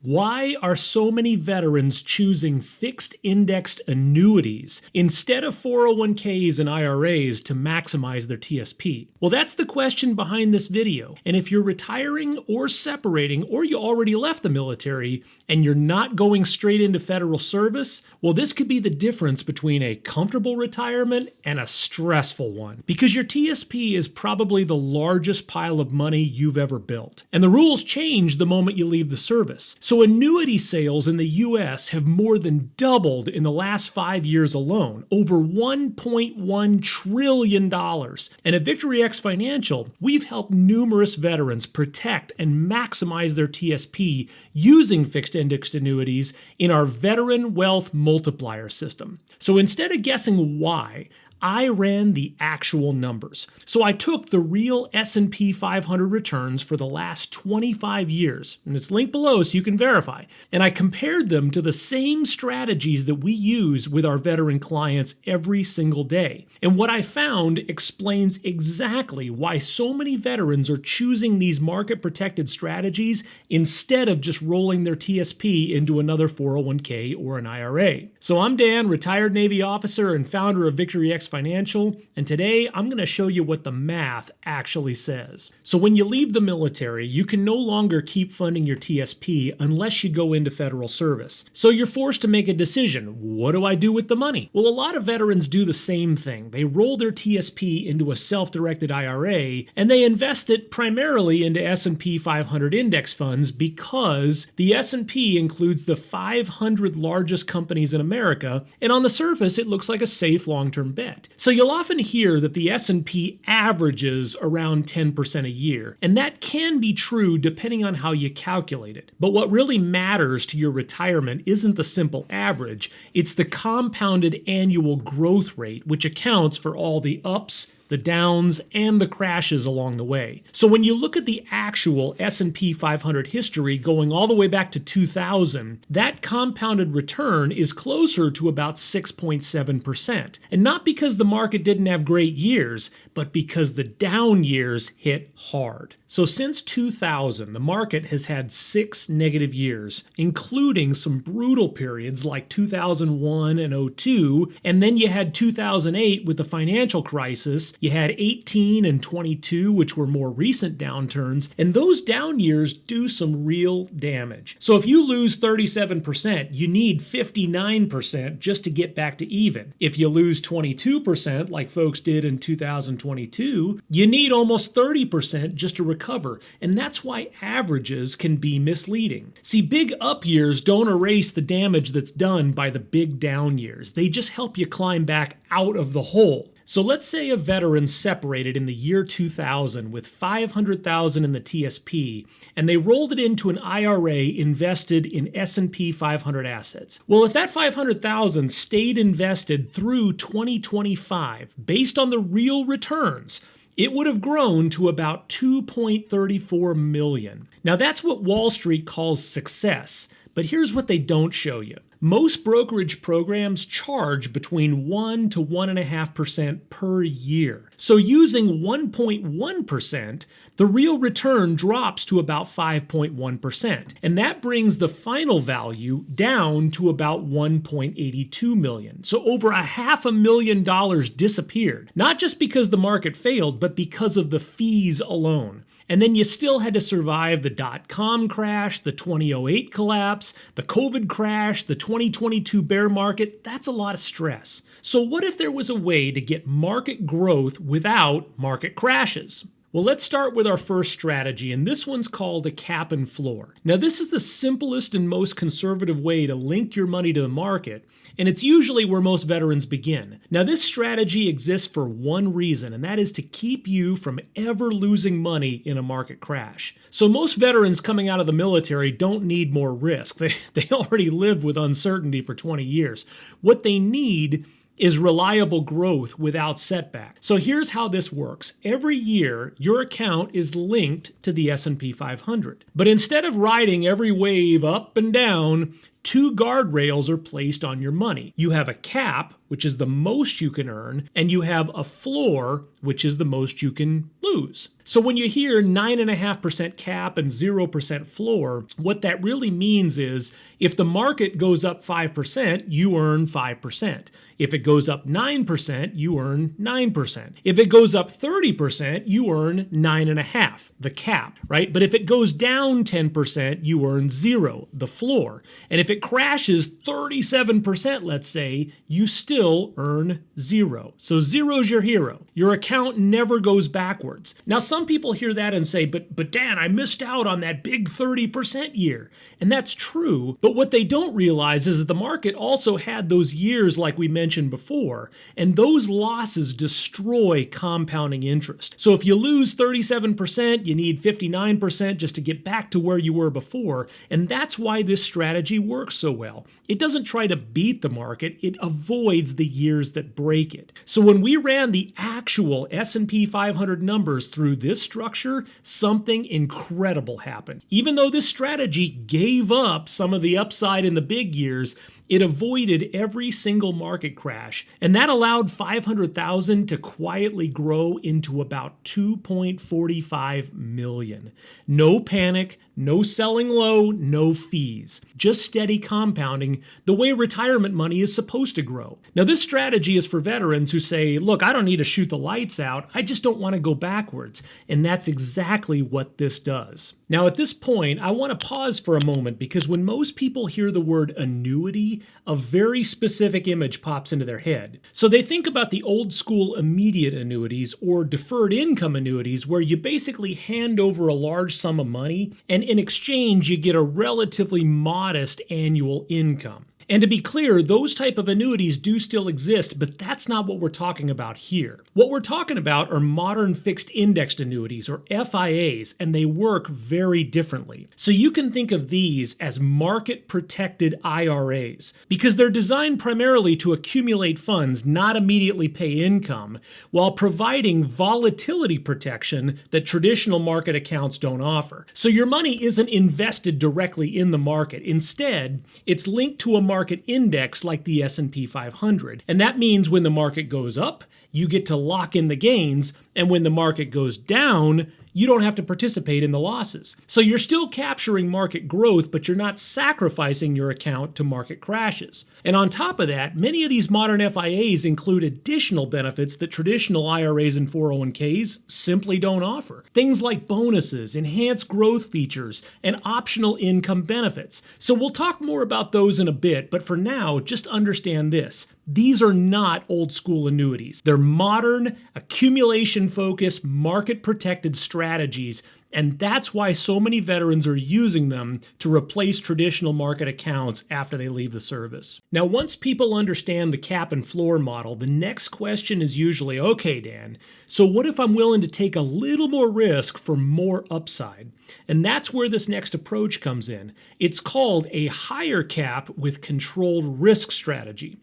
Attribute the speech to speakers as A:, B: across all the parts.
A: Why are so many veterans choosing fixed indexed annuities instead of 401ks and IRAs to maximize their TSP? Well, that's the question behind this video. And if you're retiring or separating, or you already left the military and you're not going straight into federal service, well, this could be the difference between a comfortable retirement and a stressful one. Because your TSP is probably the largest pile of money you've ever built. And the rules change the moment you leave the service. So annuity sales in the US have more than doubled in the last 5 years alone, over $1.1 trillion. And at Victory X Financial, we've helped numerous veterans protect and maximize their TSP using fixed indexed annuities in our Veteran Wealth Multiplier system. So instead of guessing why, I ran the actual numbers. So I took the real S&P 500 returns for the last 25 years, and it's linked below so you can verify, and I compared them to the same strategies that we use with our veteran clients every single day. And what I found explains exactly why so many veterans are choosing these market-protected strategies instead of just rolling their TSP into another 401k or an IRA. So I'm Dan, retired Navy officer and founder of Victory X Financial, and today I'm going to show you what the math actually says. So when you leave the military, you can no longer keep funding your TSP unless you go into federal service. So you're forced to make a decision. What do I do with the money? Well, a lot of veterans do the same thing. They roll their TSP into a self-directed IRA, and they invest it primarily into S&P 500 index funds because the S&P includes the 500 largest companies in America, and on the surface, it looks like a safe long-term bet. So you'll often hear that the S&P averages around 10% a year, and that can be true depending on how you calculate it. But what really matters to your retirement isn't the simple average, it's the compounded annual growth rate, which accounts for all the ups, the downs, and the crashes along the way. So when you look at the actual S&P 500 history going all the way back to 2000, that compounded return is closer to about 6.7%. And not because the market didn't have great years, but because the down years hit hard. So since 2000, the market has had 6 negative years, including some brutal periods like 2001 and 02, and then you had 2008 with the financial crisis. You had 18 and 22, which were more recent downturns, and those down years do some real damage. So if you lose 37%, you need 59% just to get back to even. If you lose 22%, like folks did in 2022, you need almost 30% just to recover, and that's why averages can be misleading. See, big up years don't erase the damage that's done by the big down years. They just help you climb back out of the hole. So let's say a veteran separated in the year 2000 with $500,000 in the TSP, and they rolled it into an IRA invested in S&P 500 assets. Well, if that $500,000 stayed invested through 2025, based on the real returns, it would have grown to about $2.34 million. Now that's what Wall Street calls success, but here's what they don't show you. Most brokerage programs charge between 1 to 1.5% per year. So using 1.1%, the real return drops to about 5.1%. And that brings the final value down to about $1.82 million. So over $500,000 disappeared, not just because the market failed, but because of the fees alone. And then you still had to survive the dot-com crash, the 2008 collapse, the COVID crash, the 2022 bear market. That's a lot of stress. So what if there was a way to get market growth without market crashes? Well, let's start with our first strategy, and this one's called a cap and floor. Now, this is the simplest and most conservative way to link your money to the market, and it's usually where most veterans begin. Now, this strategy exists for one reason, and that is to keep you from ever losing money in a market crash. So most veterans coming out of the military don't need more risk. They already lived with uncertainty for 20 years. What they need is reliable growth without setback. So here's how this works. Every year, your account is linked to the S&P 500. But instead of riding every wave up and down, two guardrails are placed on your money. You have a cap, which is the most you can earn, and you have a floor, which is the most you can lose. So when you hear 9.5% cap and 0% floor, what that really means is if the market goes up 5%, you earn 5%. If it goes up 9%, you earn 9%. If it goes up 30%, you earn 9.5%, the cap, right? But if it goes down 10%, you earn 0, the floor. And if it crashes 37%, let's say, you still earn 0. So 0's your hero. Your account never goes backwards. Now, some people hear that and say, but Dan, I missed out on that big 30% year. And that's true. But what they don't realize is that the market also had those years like we mentioned before, and those losses destroy compounding interest. So if you lose 37%, you need 59% just to get back to where you were before. And that's why this strategy works so well. It doesn't try to beat the market, it avoids the years that break it. So when we ran the actual S&P 500 numbers through this structure, something incredible happened. Even though this strategy gave up some of the upside in the big years, it avoided every single market crash, and that allowed 500,000 to quietly grow into about 2.45 million. No panic, no selling low, no fees. Just steady compounding the way retirement money is supposed to grow. Now, this strategy is for veterans who say, look, I don't need to shoot the lights out. I just don't want to go backwards. And that's exactly what this does. Now, at this point, I want to pause for a moment because when most people hear the word annuity, a very specific image pops into their head. So they think about the old school immediate annuities or deferred income annuities where you basically hand over a large sum of money and in exchange you get a relatively modest annual income. And to be clear, those type of annuities do still exist, but that's not what we're talking about here. What we're talking about are modern fixed indexed annuities, or FIAs, and they work very differently. So you can think of these as market-protected IRAs, because they're designed primarily to accumulate funds, not immediately pay income, while providing volatility protection that traditional market accounts don't offer. So your money isn't invested directly in the market. Instead, it's linked to a market index like the S&P 500. And that means when the market goes up, you get to lock in the gains, and when the market goes down, you don't have to participate in the losses. So you're still capturing market growth, but you're not sacrificing your account to market crashes. And on top of that, many of these modern FIAs include additional benefits that traditional IRAs and 401ks simply don't offer. Things like bonuses, enhanced growth features, and optional income benefits. So we'll talk more about those in a bit, but for now, just understand this. These are not old school annuities. They're modern, accumulation-focused, market-protected strategies, and that's why so many veterans are using them to replace traditional market accounts after they leave the service. Now, once people understand the cap and floor model, the next question is usually, okay, Dan, so what if I'm willing to take a little more risk for more upside? And that's where this next approach comes in. It's called a higher cap with controlled risk strategy.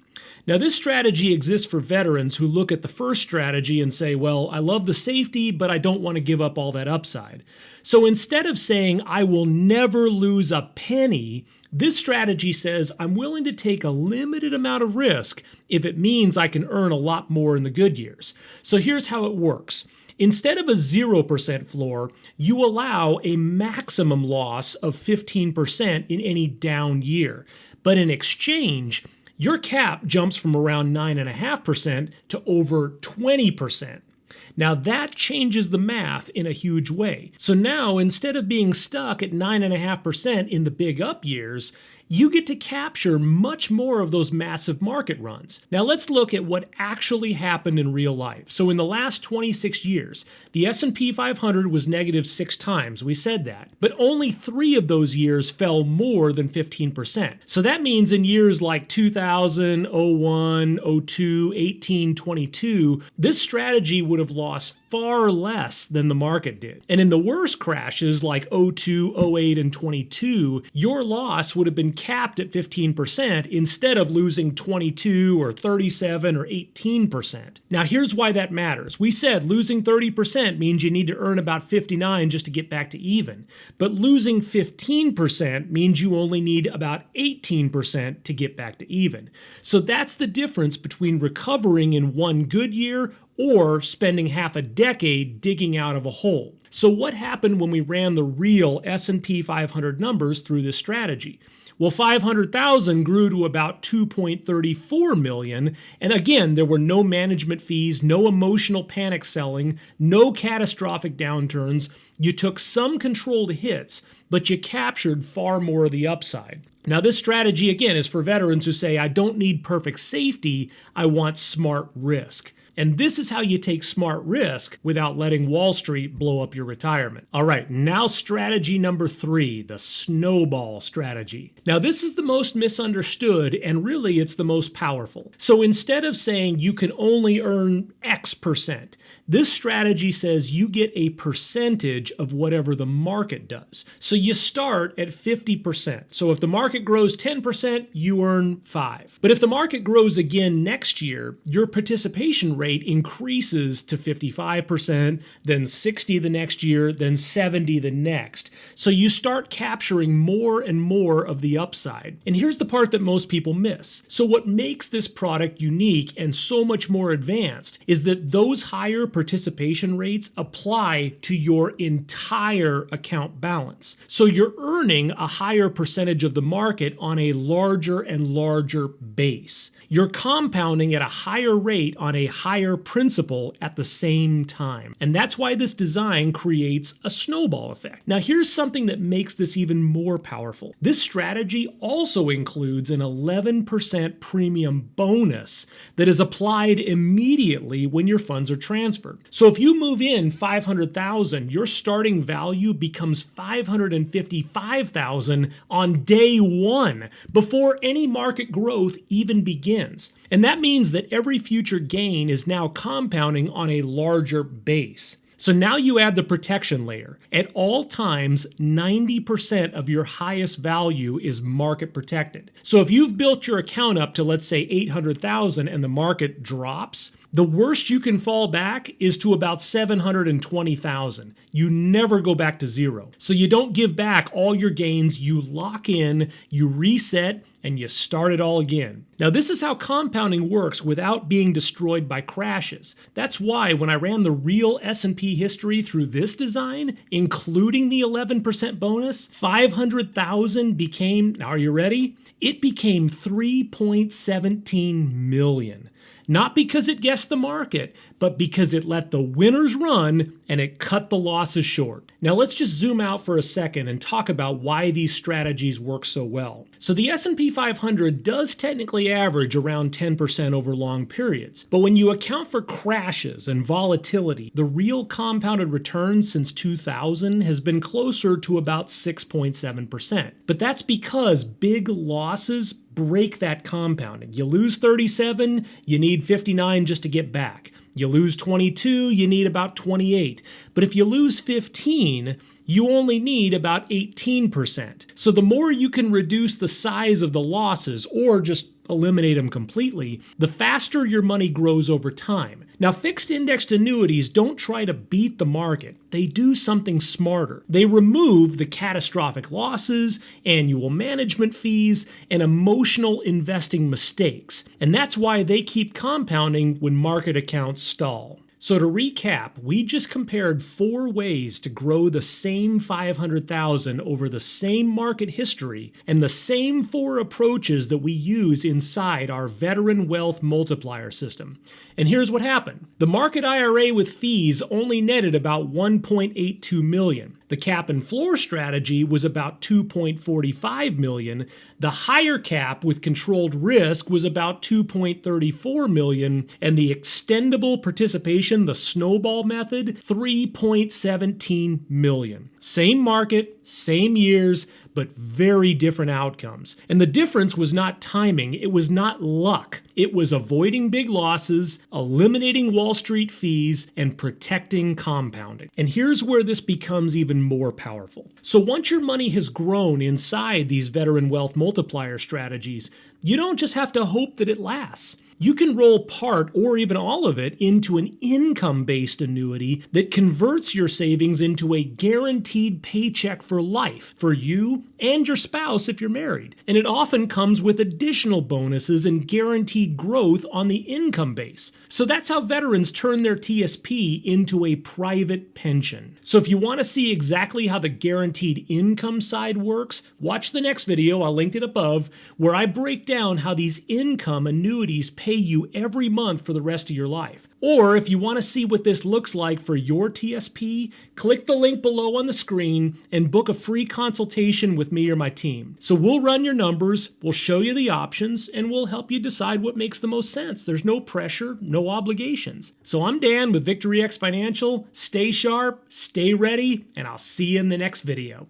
A: Now, this strategy exists for veterans who look at the first strategy and say, well, I love the safety, but I don't want to give up all that upside. So instead of saying, I will never lose a penny, this strategy says, I'm willing to take a limited amount of risk if it means I can earn a lot more in the good years. So here's how it works. Instead of a 0% floor, you allow a maximum loss of 15% in any down year. But in exchange, your cap jumps from around 9.5% to over 20%. Now that changes the math in a huge way. So now instead of being stuck at 9.5% in the big up years, you get to capture much more of those massive market runs. Now let's look at what actually happened in real life. So in the last 26 years, the S&P 500 was negative 6 times, we said that, but only 3 of those years fell more than 15%. So that means in years like 2000, 01, 02, 18, 22, this strategy would have lost lost far less than the market did. And in the worst crashes like 02, 08, and 22, your loss would have been capped at 15% instead of losing 22 or 37 or 18%. Now here's why that matters. We said losing 30% means you need to earn about 59 just to get back to even. But losing 15% means you only need about 18% to get back to even. So that's the difference between recovering in one good year or spending half a decade digging out of a hole. So what happened when we ran the real S&P 500 numbers through this strategy? Well, 500,000 grew to about 2.34 million. And again, there were no management fees, no emotional panic selling, no catastrophic downturns. You took some controlled hits, but you captured far more of the upside. Now, this strategy, again, is for veterans who say, I don't need perfect safety, I want smart risk. And this is how you take smart risk without letting Wall Street blow up your retirement. All right, now strategy number 3, the snowball strategy. Now, this is the most misunderstood, and really it's the most powerful. So instead of saying you can only earn X%, this strategy says you get a percentage of whatever the market does. So you start at 50%. So if the market grows 10%, you earn 5. But if the market grows again next year, your participation rate increases to 55%, then 60 the next year, then 70 the next. So you start capturing more and more of the upside. And here's the part that most people miss. So what makes this product unique and so much more advanced is that those higher participation rates apply to your entire account balance. So you're earning a higher percentage of the market on a larger and larger base. You're compounding at a higher rate on a higher principal at the same time. And that's why this design creates a snowball effect. Now, here's something that makes this even more powerful. This strategy also includes an 11% premium bonus that is applied immediately when your funds are transferred. So if you move in 500,000, your starting value becomes 555,000 on day one before any market growth even begins. And that means that every future gain is now compounding on a larger base. So now you add the protection layer. At all times, 90% of your highest value is market protected. So if you've built your account up to, let's say, 800,000 and the market drops, the worst you can fall back is to about 720,000. You never go back to zero. So you don't give back all your gains, you lock in, you reset, and you start it all again. Now, this is how compounding works without being destroyed by crashes. That's why when I ran the real S&P history through this design, including the 11% bonus, 500,000 became, now are you ready? It became 3.17 million. Not because it guessed the market, but because it let the winners run and it cut the losses short. Now let's just zoom out for a second and talk about why these strategies work so well. So the S&P 500 does technically average around 10% over long periods, but when you account for crashes and volatility, the real compounded return since 2000 has been closer to about 6.7%. But that's because big losses break that compounding. You lose 37, you need 59 just to get back. You lose 22, you need about 28. But if you lose 15, you only need about 18%. So the more you can reduce the size of the losses or just eliminate them completely, the faster your money grows over time. Now, fixed indexed annuities don't try to beat the market. They do something smarter. They remove the catastrophic losses, annual management fees, and emotional investing mistakes. And that's why they keep compounding when market accounts stall. So to recap, we just compared 4 ways to grow the same 500,000 over the same market history and the same 4 approaches that we use inside our veteran wealth multiplier system. And here's what happened. The market IRA with fees only netted about 1.82 million. The cap and floor strategy was about 2.45 million. The higher cap with controlled risk was about 2.34 million. And the extendable participation, the snowball method, 3.17 million. Same market, same years, but very different outcomes. And the difference was not timing, it was not luck. It was avoiding big losses, eliminating Wall Street fees, and protecting compounding. And here's where this becomes even more powerful. So once your money has grown inside these veteran wealth multiplier strategies, you don't just have to hope that it lasts. You can roll part or even all of it into an income-based annuity that converts your savings into a guaranteed paycheck for life for you and your spouse if you're married. And it often comes with additional bonuses and guaranteed growth on the income base. So that's how veterans turn their TSP into a private pension. So if you want to see exactly how the guaranteed income side works, watch the next video, I'll link it above, where I break down how these income annuities pay you every month for the rest of your life. Or if you want to see what this looks like for your TSP, click the link below on the screen and book a free consultation with me or my team. So we'll run your numbers, we'll show you the options, and we'll help you decide what makes the most sense. There's no pressure, no obligations. So I'm Dan with Victory X Financial. Stay sharp, stay ready, and I'll see you in the next video.